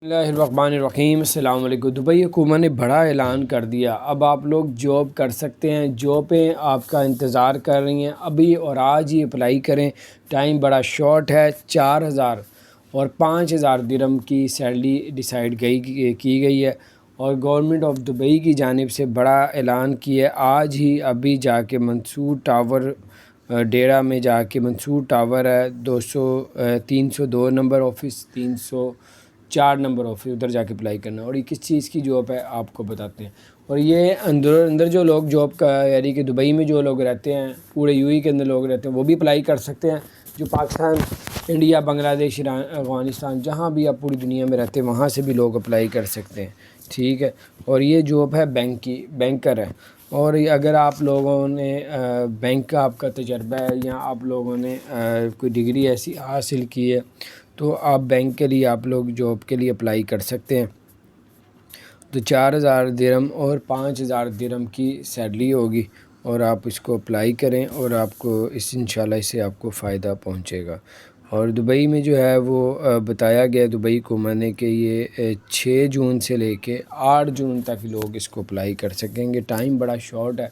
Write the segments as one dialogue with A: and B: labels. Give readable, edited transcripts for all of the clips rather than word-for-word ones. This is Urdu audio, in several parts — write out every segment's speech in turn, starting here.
A: بسم اللہ الرحمن الرحیم۔ السلام علیکم۔ دبئی حکومت نے بڑا اعلان کر دیا، اب آپ لوگ جاب کر سکتے ہیں، جابیں آپ کا انتظار کر رہی ہیں، ابھی اور آج ہی اپلائی کریں، ٹائم بڑا شارٹ ہے۔ 4,000 اور 5,000 درہم کی سیلری ڈیسائیڈ کی گئی ہے، اور گورنمنٹ آف دبئی کی جانب سے بڑا اعلان کیا ہے۔ آج ہی ابھی جا کے منصور ٹاور ڈیرہ میں جا کے منصور ٹاور ہے 302 نمبر آفس، 304 نمبر آفس، ادھر جا کے اپلائی کرنا ہے۔ اور یہ کس چیز کی جاب ہے آپ کو بتاتے ہیں۔ اور یہ اندر جو لوگ جاب کا یعنی کہ دبئی میں جو لوگ رہتے ہیں، پورے یو اے کے اندر لوگ رہتے ہیں، وہ بھی اپلائی کر سکتے ہیں۔ جو پاکستان، انڈیا، بنگلہ دیش، ایران، افغانستان، جہاں بھی آپ پوری دنیا میں رہتے ہیں وہاں سے بھی لوگ اپلائی کر سکتے ہیں، ٹھیک ہے۔ اور یہ جاب ہے بینکر ہے۔ اور اگر آپ لوگوں نے بینک کا آپ کا تجربہ ہے، یا آپ لوگوں نے کوئی ڈگری ایسی حاصل کی ہے، تو آپ بینک کے لیے آپ لوگ جاب کے لیے اپلائی کر سکتے ہیں۔ تو 4,000 درہم اور 5,000 درہم کی سیلری ہوگی، اور آپ اس کو اپلائی کریں، اور آپ کو انشاءاللہ اس سے آپ کو فائدہ پہنچے گا۔ اور دبئی میں جو ہے وہ بتایا گیا دبئی حکومت نے کہ یہ 6 جون سے لے کے 8 جون تک لوگ اس کو اپلائی کر سکیں گے، ٹائم بڑا شارٹ ہے۔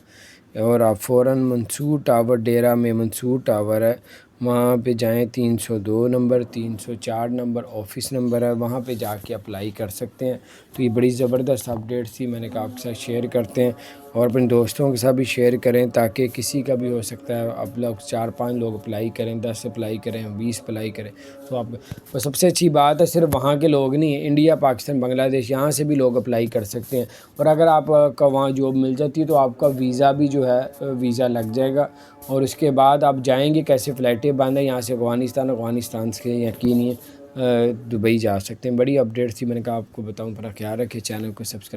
A: اور آپ فوراً منصور ٹاور ڈیرہ میں منصور ٹاور ہے، وہاں پہ جائیں، 302 نمبر، 304 نمبر آفس نمبر ہے، وہاں پہ جا کے اپلائی کر سکتے ہیں۔ تو یہ بڑی زبردست اپڈیٹ تھی، میں نے کہا آپ کے ساتھ شیئر کرتے ہیں، اور اپنے دوستوں کے ساتھ بھی شیئر کریں، تاکہ کسی کا بھی ہو سکتا ہے آپ لوگ 4-5 لوگ اپلائی کریں، 10 اپلائی کریں، 20 اپلائی کریں، تو آپ سب سے اچھی بات ہے صرف وہاں کے لوگ نہیں ہیں، انڈیا، پاکستان، بنگلہ دیش، یہاں سے بھی لوگ اپلائی کر سکتے ہیں۔ اور اگر آپ کا وہاں جاب مل جاتی ہے تو آپ کا ویزا بھی جو ہے ویزا لگ جائے گا، اور اس کے بعد آپ جائیں گے، کیسے فلائٹیں بند ہیں یہاں سے افغانستان سے یقینی دبئی جا سکتے ہیں۔ بڑی اپڈیٹ تھی، میں نے کہا آپ کو بتاؤں، پر خیال رکھیں، چینل کو سبسکرائب